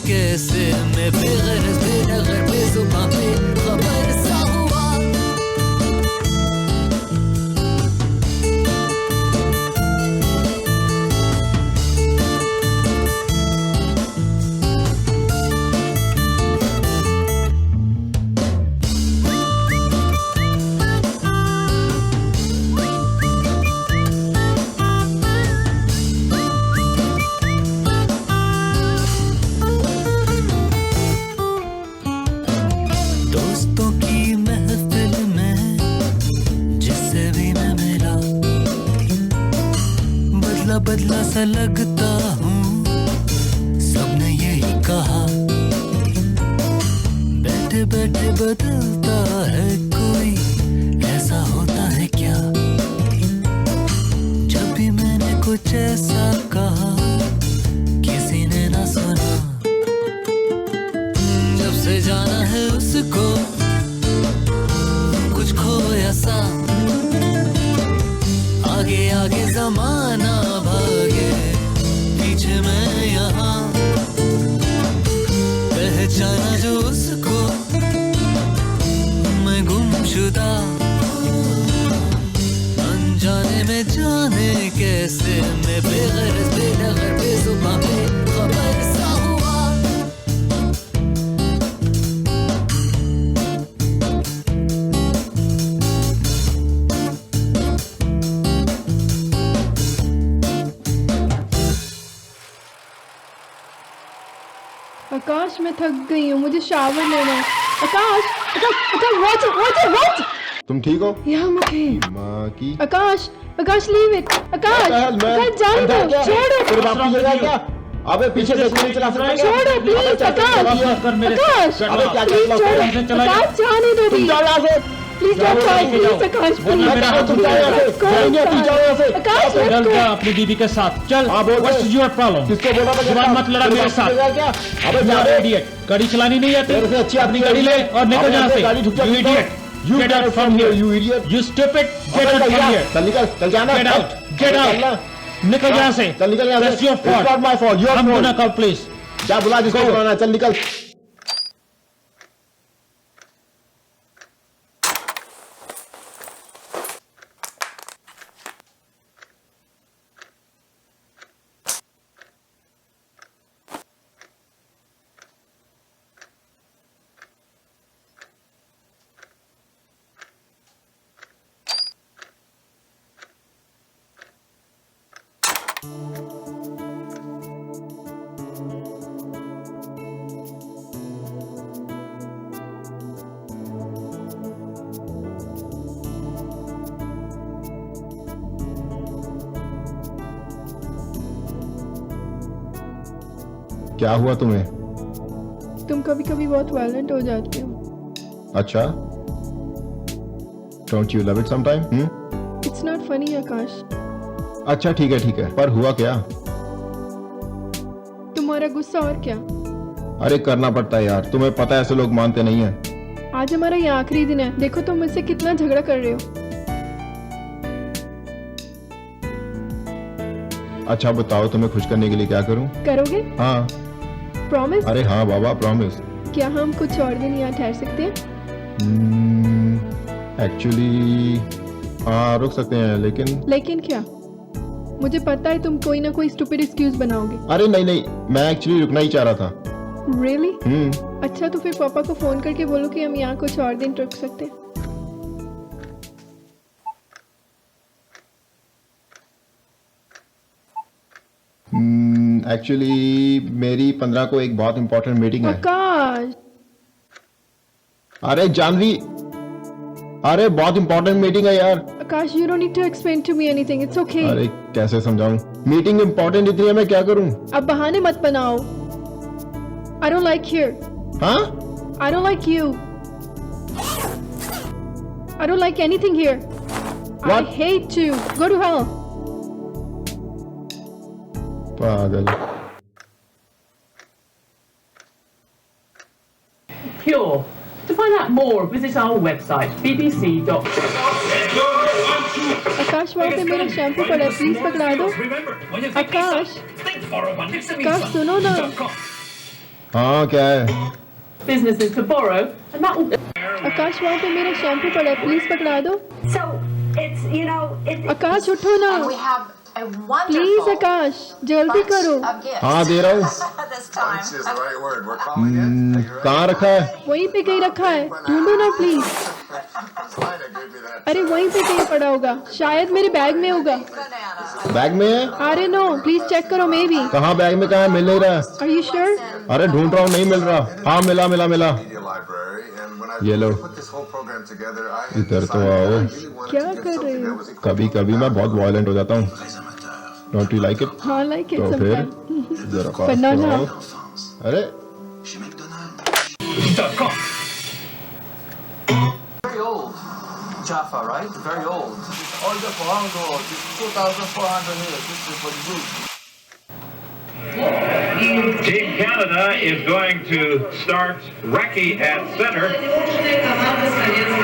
कैसे मैं बेगरज बेनगर बेजुबां पे खबर सा हुआ। दोस्तों की महफिल में जिससे भी मैं मिला, बदला बदला सा लगता हूँ, सबने यही कहा। बैठे बैठे बदलता है कोई, ऐसा होता है क्या? जब भी मैंने कुछ ऐसा कहा किसी ने ना सुना। जब से जाना है उसको कुछ खोया सा, आगे आगे जमाना भागे पीछे मैं यहाँ। पहचाना जो उसको मैं गुमशुदा, अनजाने में जाने कैसे मैं बेगरज बेनगर बेजुबां पे खबर सा हुआ। आकाश मैं थक गई हूँ, मुझे शावर लेना है। आकाश आकाश वॉच तुम ठीक हो? यहाँ मुझे माँ की आकाश आकाश लीव इट। आकाश आकाश जाने दो, छोड़ो तेरे बाप की जगह क्या? अबे पीछे से गोली चला सकता है? छोड़ो प्लीज आकाश आकाश अबे क्या प्लीज छोड़ो आकाश जाने दो तुम जाओ यहाँ से। Please don't try please Akash please तुम जाओ यहाँ से। जाएंगे, तुम जाओ यहाँ से। आकाश चल जा अपनी दीदी के साथ चल। हाँ, बोल व्हाट्स योर प्रॉब्लम? किसको बोला था? जुबान मत लड़ा मेरे साथ। क्या? अबे जा यार इडियट, गाड़ी चलानी नहीं आती? तेरे से अच्छी अपनी गाड़ी ले और निकल यहाँ से। गाड़ी ठुक जा। You idiot. You Get out from here. You idiot. You stupid. Get out from here. चल निकल, चल जाना। Get out. Get out. निकल यहाँ से। चल निकल यहाँ से। That's your fault. It's not my fault. Your I'm fault. gonna call police. जा बुला जिसको बुलाना है, चल निकल। क्या हुआ तुम्हें? तुम कभी कभी बहुत वायलेंट हो जाते हो। अच्छा, don't you love it sometime? It's not funny Aakash. अच्छा ठीक है, पर हुआ क्या? तुम्हारा गुस्सा और क्या? अरे करना पड़ता है यार, तुम्हें पता है ऐसे लोग मानते नहीं है। आज हमारा ये आखिरी दिन है, देखो तुम मुझसे कितना झगड़ा कर रहे हो। अच्छा बताओ, तुम्हें खुश करने के लिए क्या करूं? करोगे? हाँ। प्रॉमिस? अरे हाँ बाबा, प्रॉमिस। क्या हम कुछ और दिन यहाँ ठहर सकते हैं? एक्चुअली हाँ, रुक सकते हैं, लेकिन क्या? मुझे पता है तुम कोई ना कोई स्टूपिड एक्सक्यूज बनाओगे। अरे नहीं, मैं एक्चुअली रुकना ही चाह रहा था। Really? अच्छा तो फिर पापा को फोन करके बोलो कि हम यहाँ कुछ और दिन रुक सकते हैं। एक्चुअली मेरी 15 को एक बहुत इंपॉर्टेंट मीटिंग है। आकाश। अरे जानवी, अरे बहुत इंपॉर्टेंट मीटिंग है यार। आकाश, you don't need to explain to me anything. It's okay. अरे कैसे समझाऊं? मीटिंग इंपॉर्टेंट इतनी है, मैं क्या करूं? अब बहाने मत बनाओ। I don't like here. हाँ? I don't like you. I don't like anything here. What? I hate you. Go to hell. पागल। Pure. To find out more, visit our website, bbc.com. आकाश, वहाँ पे मेरा शैम्पू पड़ा है, प्लीज पकड़ा दो। आकाश, आकाश सुनो ना। हाँ क्या है? businesses to borrow, and that will आकाश वहाँ पे मेरा शैम्पू पड़ा है, प्लीज पकड़ा दो। So it's, you know, it's आकाश उठो ना, and we have a please wonderful आकाश जल्दी करो। of gifts हाँ दे रहा हूँ। this time. Lunch is the right word. We're calling it. कहाँ रखा है? वहीं पे कहीं रखा है, ढूंढो ना please. Fine, I gave you that. अरे वहीं पे कहीं पड़ा होगा, शायद मेरे बैग में होगा। Banana. बैग में है? अरे नो, प्लीज चेक करो मे बी। कहाँ बैग में? कहाँ है? मिल नहीं रहा है। Are you sure? अरे ढूंढ रहा हूँ, नहीं मिल रहा। हाँ मिला मिला मिला। Media library, and when I Yellow. put this whole program together, I had इधर तो decided आओ। that I really wanted क्या to give कर रहे something हो? that was equivalent कभी कभी मैं बहुत वायलेंट हो जाता हूँ। Don't you like it? हाँ लाइक इट तो फिर समटाइम। जरा पास Banana. तो आओ। अरे Very old, Jaffa, right? Very old. All the Pohango, 2,400 years. This is what you do. Team Canada is going to start Recchi at center,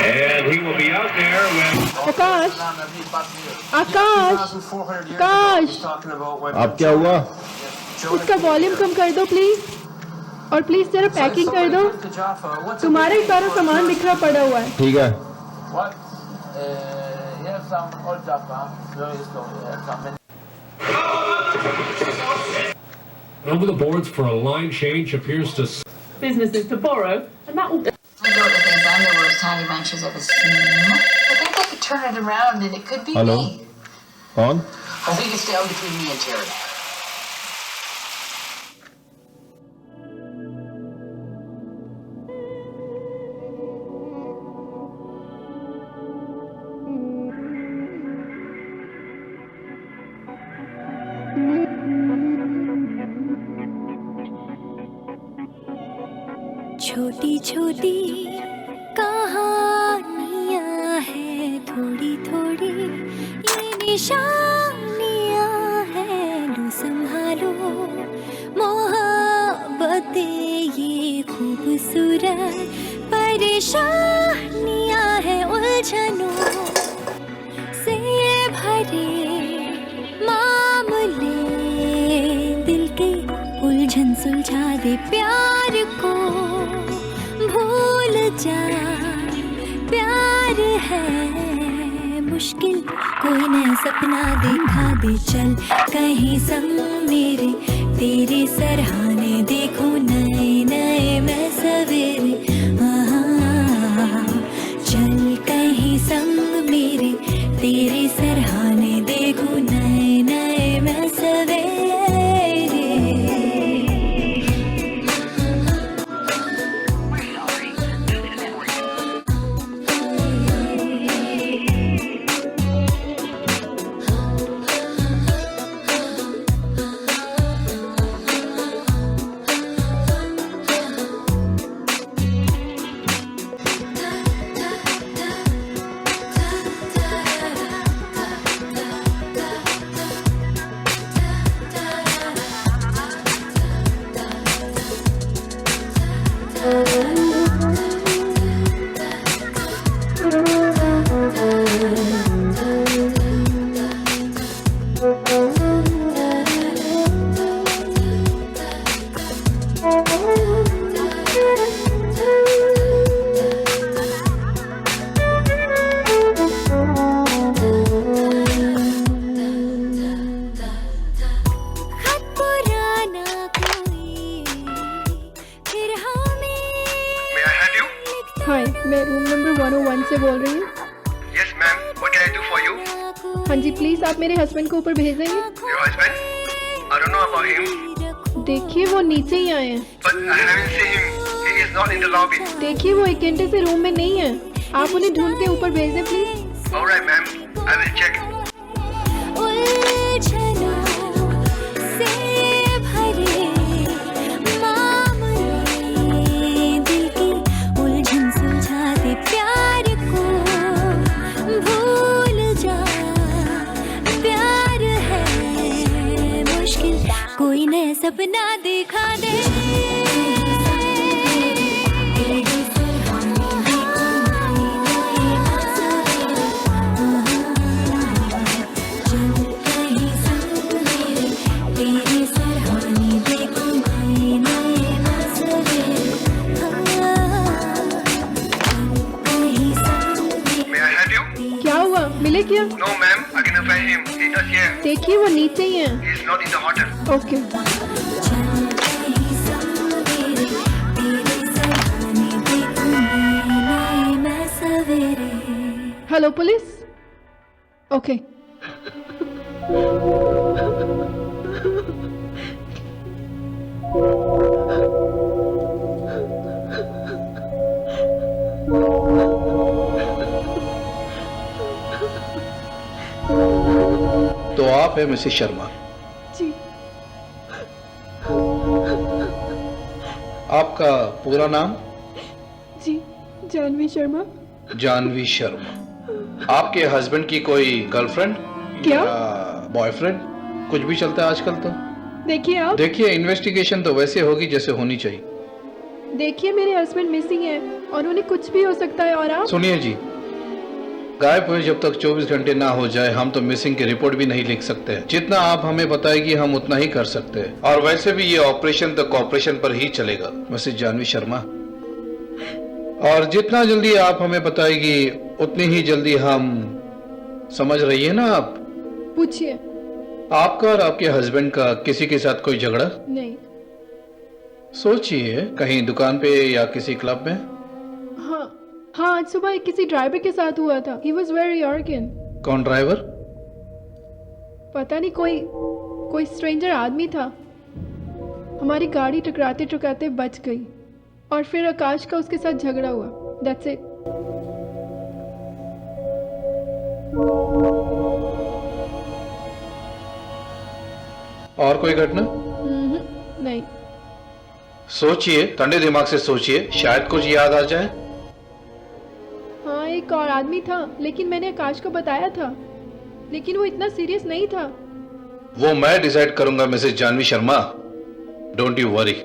and he will be out there with Akash, Akash, 2,400 years Gosh. ago, he's talking about when अब क्या हुआ? इसका volume कम कर दो please, और please जरा packing कर दो। to Jaffa. What's a तुम्हारा ही सारा सामान बिखरा पड़ा हुआ है। ठीक है। What? Yes, some old Jaffa. Very slowly. Yes, some. Over the boards for a line change appears to businesses to borrow, and that will I know that things I'm the worst honey bunch has ever seen. I think I could turn it around and it could be Hello? me. कौन? I think it's down between me and Terry. छोटी छोटी कहानियाँ हैं, थोड़ी थोड़ी ये निशानियाँ हैं, लो संभालो मोहब्बतें ये खूबसूरत परेशानियाँ हैं, उलझनों से भरे मामले, दिल के उलझन सुलझा दे, प्यार को भूल जा, प्यार है मुश्किल, कोई नया सपना दिखा दे, चल कहीं संग मेरे, तेरे सरहाने देखो नए नए मैं सवेरे, चल कहीं संग मेरे, तेरे सरहाने देखो नए नए मैं सवेरे। हाय, मैं रूम नंबर 101 से बोल रही हूँ। Yes, ma'am. What can I do for you? हाँ जी, प्लीज आप मेरे हस्बैंड को ऊपर भेज देंगे। Your husband? I don't know about him, देखिए वो नीचे ही आए हैं। but I haven't seen him. He is not in the lobby. देखिए वो 1 घंटे से रूम में नहीं है, आप उन्हें ढूंढ के ऊपर भेज दें please. All right, ma'am. I will check. उलझनों से भरे मामले, दिल की उलझन सुलझा दे, प्यार को भूल जा, प्यार है मुश्किल, कोई नया सपना दिखा दे। तेरे सरहाने देखो नए नए him. He is here. देखिए वो नीचे ही है. He is not in the hotel. Okay. Hello, police. Okay. तो आप है मिसेस शर्मा? जी. आपका पूरा नाम? जी, जानवी शर्मा. जानवी शर्मा. आपके हस्बैंड की कोई गर्लफ्रेंड क्या? या बॉयफ्रेंड? कुछ भी चलता है आजकल तो. देखिए आप. देखिए इन्वेस्टिगेशन तो वैसे होगी जैसे होनी चाहिए. देखिए मेरे हस्बैंड मिसिंग है और उन्हें कुछ भी हो सकता है. और आप सुनिए जी, गायब हुए जब तक 24 घंटे ना हो जाए हम तो मिसिंग की रिपोर्ट भी नहीं लिख सकते. जितना आप हमें बताएगी हम उतना ही कर सकते हैं. और वैसे भी ये ऑपरेशन तो कॉपरेशन पर ही चलेगा मिसेस जानवी शर्मा. और जितना जल्दी आप हमें बताएगी उतनी ही जल्दी हम. समझ रही है ना आप? पूछिए. आपका और आपके हस्बैंड का किसी के साथ कोई झगड़ा? नहीं. सोचिए, कहीं दुकान पे या किसी क्लब में? हाँ, आज सुबह किसी ड्राइवर के साथ हुआ था. He was very arrogant. कौन ड्राइवर? पता नहीं, कोई स्ट्रेंजर आदमी था. हमारी गाड़ी टकराते टकराते बच गई और फिर आकाश का उसके साथ झगड़ा हुआ. That's it. और कोई घटना? नहीं. सोचिए, ठंडे दिमाग से सोचिए, शायद कुछ याद आ जाए. हाँ, एक और आदमी था लेकिन मैंने आकाश को बताया था, लेकिन वो इतना सीरियस नहीं था. वो मैं डिसाइड करूंगा Mrs Janvi Sharma. Don't you worry.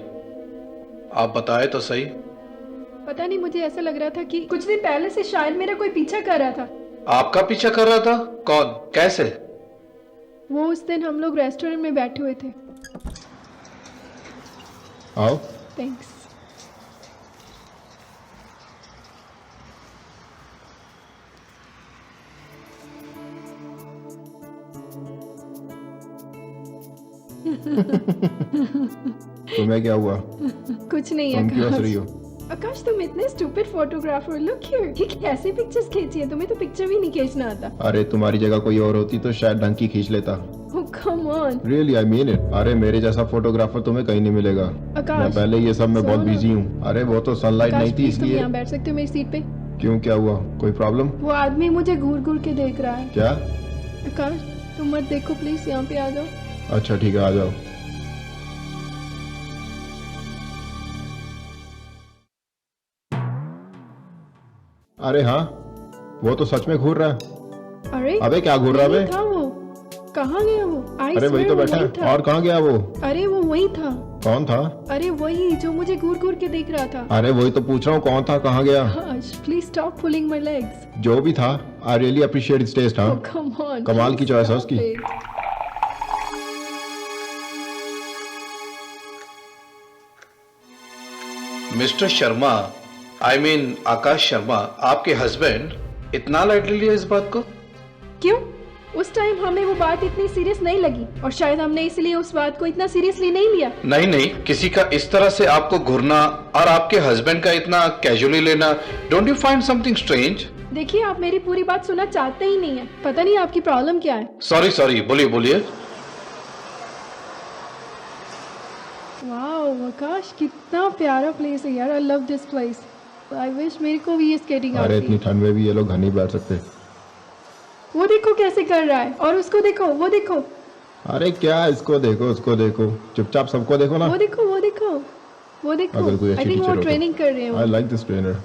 आप बताए तो सही. पता नहीं, मुझे ऐसा लग रहा था कि कुछ दिन पहले से शायद मेरा कोई पीछा कर रहा था. आपका पीछा कर रहा था? कौन? कैसे? वो उस दिन हम लोग रेस्टोरेंट में बैठे हुए थे. आओ. थैंक्स. तुम्हें क्या हुआ? कुछ नहीं. तुम क्यों हंस रही हो? आकाश, तुम इतने स्टूपिड फोटोग्राफर. लुक हियर, ये कैसी पिक्चर्स खींची है? तुम्हें तो पिक्चर भी नहीं खींचना आता. अरे तुम्हारी जगह कोई और होती तो शायद ढंग की खींच लेता. Oh, come on. Really, I mean it. अरे मेरे जैसा फोटोग्राफर तुम्हें कहीं नहीं मिलेगा. आकाश, मैं पहले ये सब में बहुत बिजी हूँ. अरे वो तो सनलाइट नहीं थी तुम इसलिए. यहाँ बैठ सकते हो मेरी सीट पे? क्यों, क्या हुआ? कोई प्रॉब्लम? वो आदमी मुझे घूर घूर के देख रहा है. क्या? आकाश, तुम मत देखो प्लीज, यहाँ पे आ जाओ. अच्छा ठीक है, आ जाओ. अरे हाँ, वो तो सच में घूर रहा है. अरे अबे क्या घूर रहा है? था वो. कहाँ गया वो? अरे वही तो बैठा है. और कहाँ गया वो? अरे वो वही था. कौन था? अरे वही जो मुझे घूर घूर के देख रहा था. अरे वही तो पूछ रहा हूँ, कौन था, कहाँ गया? Please stop pulling my legs. जो भी था, I really appreciate its taste. हाँ, कमाल की चॉइस है उसकी. Mister Sharma, I mean Akash Sharma, आपके हस्बैंड इतना लाइटली लिया इस बात को? क्यों? उस टाइम हमें वो बात इतनी सीरियस नहीं लगी और शायद हमने इसलिए उस बात को इतना सीरियसली नहीं लिया. नहीं, किसी का इस तरह से आपको घूरना और आपके हस्बैंड का इतना कैजुअली लेना, don't you find something strange? देखिए, आप मेरी पूरी बात सुनना चाहते ही नहीं है. पता नहीं आपकी प्रॉब्लम क्या है. सॉरी, बोलिए. वाओ आकाश, कितना प्यारा प्लेस है यार. I love this place. I wish मेरे को भी ये स्केटिंग आती. अरे इतनी ठंड में भी ये लोग घर नहीं बैठ सकते. वो देखो कैसे कर रहा है, और उसको देखो, वो देखो. अरे क्या, इसको देखो, उसको देखो, चुपचाप सबको देखो ना. वो देखो. अगर कोई आई अच्छी थिंक वो टीचर ट्रेनिंग कर रहे हैं. I like this trainer.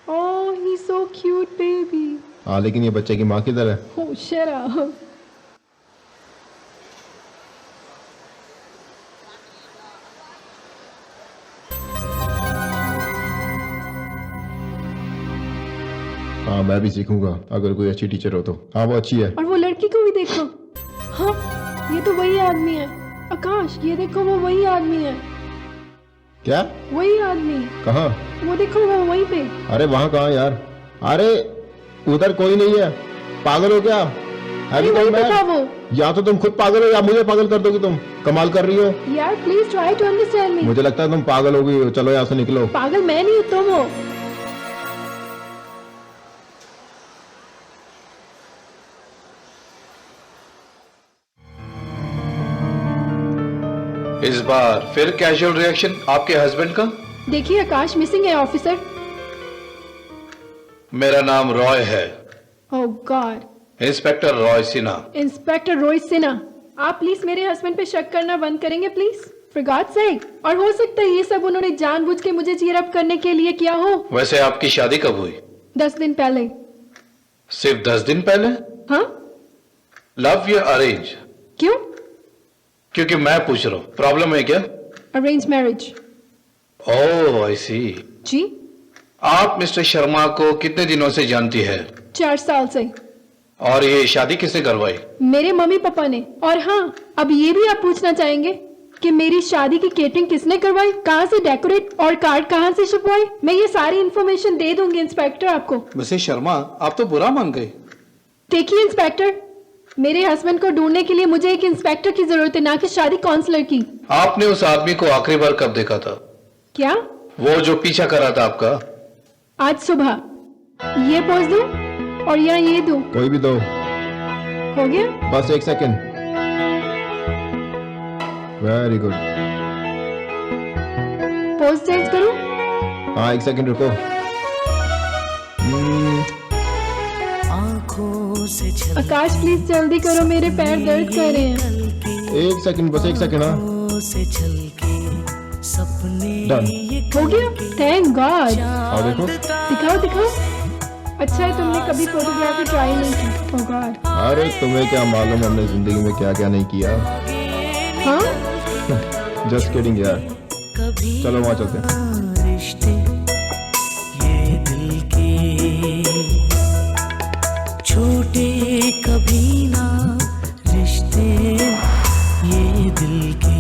Oh, he is so cute baby. हाँ, लेकिन ये बच्चे की माँ किधर है? ओह, शट अप. हाँ, मैं भी सीखूंगा अगर कोई अच्छी टीचर हो तो. हाँ, वो अच्छी है. और वो लड़की को भी देखो. हाँ, ये तो वही आदमी है. आकाश, ये देखो, वो वही आदमी है. क्या? वही आदमी. कहाँ? वो देखो, वो वहीं पे. अरे वहाँ कहाँ यार? अरे उधर कोई नहीं है. पागल हो क्या? हैवी वही कौन तो था मैं? वो। या तो तुम खुद पागल हो या मुझे पागल कर दोगी तुम। कमाल कर रही हो यार please try to understand me. मुझे लगता है तुम पागल हो गई हो। चलो यहाँ से निकलो। पागल मैं नहीं हूँ, तुम हो। इस बार फिर कैजुअल रिएक्शन आपके हस्बैंड का। देखिए आकाश मिसिंग है ऑफिसर। मेरा नाम रॉय है, oh god. Inspector Roy Sinha. Inspector Roy Sinha, आप प्लीज मेरे हस्बैंड पे शक करना बंद करेंगे प्लीज, फॉर गॉड्स सेक। और हो सकता है ये सब उन्होंने जानबूझ के मुझे चीयर अप करने के लिए किया हो। वैसे आपकी शादी कब हुई? 10 दिन पहले। सिर्फ 10 दिन पहले? हाँ। लव या अरेंज? क्यों? क्योंकि मैं पूछ रहा हूँ, प्रॉब्लम है क्या? Arrange marriage. Oh I see. जी। आप मिस्टर शर्मा को कितने दिनों से जानती है? 4 साल से। और ये शादी किसने करवाई? मेरे मम्मी पापा ने। और हाँ, अब ये भी आप पूछना चाहेंगे कि मेरी शादी की केटरिंग किसने करवाई, कहाँ से डेकोरेट और कार्ड कहाँ से छपवाए। मैं ये सारी इन्फॉर्मेशन दे दूंगी इंस्पेक्टर आपको। मिसेस शर्मा, आप तो बुरा मान गए। देखिए इंस्पेक्टर, मेरे हस्बैंड को ढूंढने के लिए मुझे एक इंस्पेक्टर की जरूरत है, ना कि शादी काउंसलर की। आपने उस आदमी को आखिरी बार कब देखा था? क्या? वो जो पीछा कर रहा था आपका। आज सुबह। ये पोज दूं और या ये दूं? कोई भी दो। हो गया? बस 1 second. Very good. Pose change करूं? हाँ 1 सेकेंड रुको। आकाश प्लीज जल्दी करो, मेरे पैर दर्द कर रहे हैं। 1 सेकेंड, बस 1 सेकेंड। हाँ डन। हो गया? Thank God. और देखो। दिखाओ दिखाओ। अच्छा है तुमने कभी फोटोग्राफी ट्राई नहीं की। ओह गॉड। अरे तुम्हें क्या मालूम हमने जिंदगी में क्या क्या नहीं किया। हाँ? जस्ट किडिंग यार। चलो वहाँ चलते हैं। रिश्ते ये दिल के छोटे कभी ना, रिश्ते ये दिल के।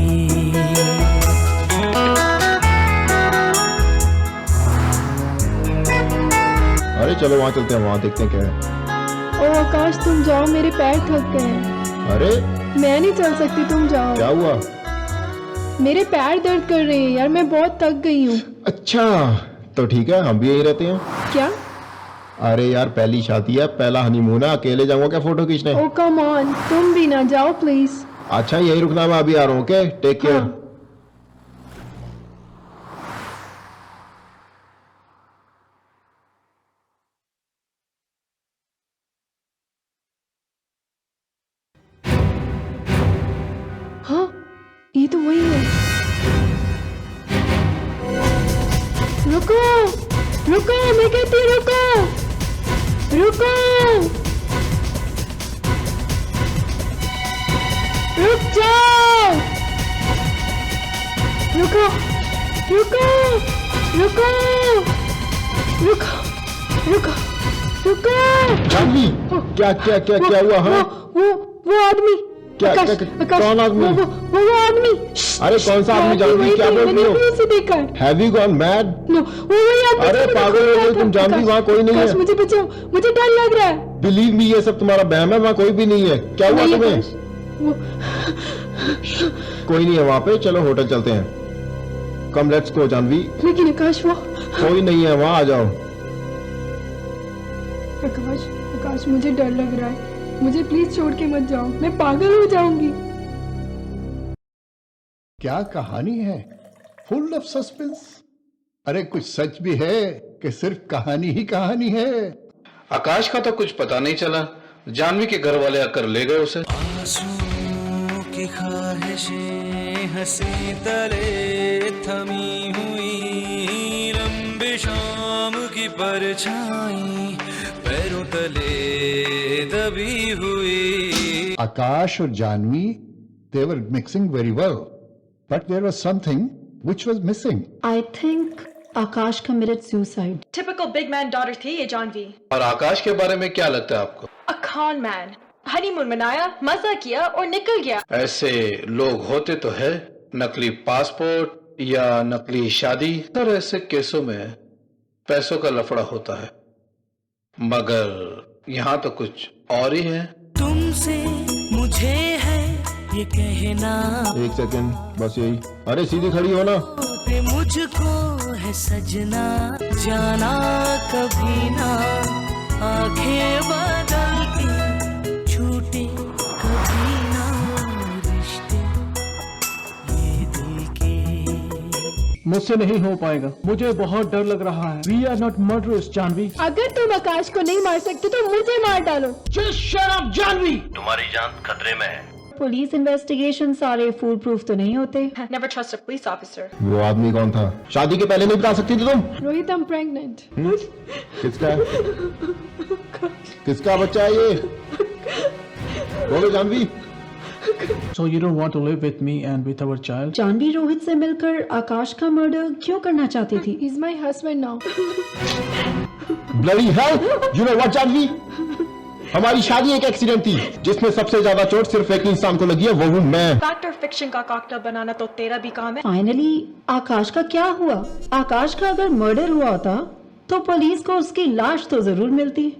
अरे चलो वहाँ चलते हैं, वहाँ देखते हैं क्या है। ओह आकाश तुम जाओ, मेरे पैर थक गए हैं। अरे मैं नहीं चल सकती, तुम जाओ। क्या हुआ? मेरे पैर दर्द कर रहे हैं यार, मैं बहुत थक गई हूँ। अच्छा तो ठीक है, हम भी यहीं रहते हैं। क्या? अरे यार पहली शादी है, पहला हनीमून है, अकेले जाऊंगा क्या फोटो खींचने? ओह कम ऑन, तुम भी ना जाओ प्लीज। अच्छा यहीं रुकना, मैं अभी आ रहा हूँ। Okay take care. हाँ ये तो वही है। रुको रुको, मैं कहती हूँ रुको रुको, रुक जाओ, रुको रुको रुको रुको रुको रुको। जानवी क्या क्या क्या क्या हुआ? हाँ वो आदमी। क्या आकाश, क्या कौन आदमी? वो आदमी। अरे कौन सा आदमी जानवी, क्या बोल रही हो? उसे देखा। Have you gone mad? No वो वही आदमी। अरे पागल हो गई तुम जानवी, वहाँ कोई नहीं है। मुझे बचाओ, मुझे डर लग रहा है। बिलीव मी ये सब तुम्हारा बहम है, वहाँ कोई भी नहीं है। क्या हुआ तुम्हें? कोई नहीं है वहाँ पे, चलो होटल चलते हैं। Come let's go Janvi. लेकिन आकाश वो कोई नहीं है वहाँ, आ जाओ। आकाश मुझे डर लग रहा है, मुझे प्लीज छोड़ के मत जाओ, मैं पागल हो जाऊंगी। क्या कहानी है, फुल ऑफ सस्पेंस। अरे कुछ सच भी है कि सिर्फ कहानी ही कहानी है। आकाश का तो कुछ पता नहीं चला, जानवी के घर वाले आकर ले गए उसे। आंसुओं की ख्वाहिशें हंसी तले थमी हुई, लंबी शाम की परछाई पैरों तले दबी हुई। आकाश और Janvi, they were mixing very well, but there was something which was missing. I think Akash committed suicide. Typical big man daughter थी ये जानवी। और आकाश के बारे में क्या लगता है आपको? A con man, हनीमून मनाया, मजा किया और निकल गया। ऐसे लोग होते तो है, नकली पासपोर्ट या नकली शादी, और ऐसे केसों में पैसों का लफड़ा होता है। मगर यहाँ तो कुछ और ही है। तुमसे मुझे है ये कहना, एक सेकंड बस यही। अरे सीधी खड़ी हो ना। पे मुझको है सजना, जाना कभी ना आंखें बदल के छूटे कभी ना रिश्ते ये दिल के। मुझसे नहीं हो पाएगा, मुझे बहुत डर लग रहा है। We are not murderers, Janvi. अगर तुम आकाश को नहीं मार सकते तो मुझे मार डालो। Just shut up, Janvi. तुम्हारी जान खतरे में है। पुलिस इन्वेस्टिगेशन सारे फूल प्रूफ तो नहीं होते। Never trust a police officer. वो आदमी कौन था? शादी के पहले नहीं बता सकती थी तुम? Rohit, I'm pregnant. किसका है? किसका बच्चा है ये? बोलो Janvi. So you don't want to live with me and with our child? Janvi Rohit से मिलकर आकाश का मर्डर क्यों करना चाहती थी? He's my husband now. Bloody hell! You know what, Janvi? हमारी शादी एक एक्सीडेंट थी जिसमें सबसे ज्यादा चोट सिर्फ एक इंसान को लगी है, वो हूँ मैं। फैक्टर फिक्शन का कॉकटेल बनाना तो तेरा भी काम है। फाइनली आकाश का क्या हुआ? आकाश का अगर मर्डर हुआ होता तो पुलिस को उसकी लाश तो जरूर मिलती।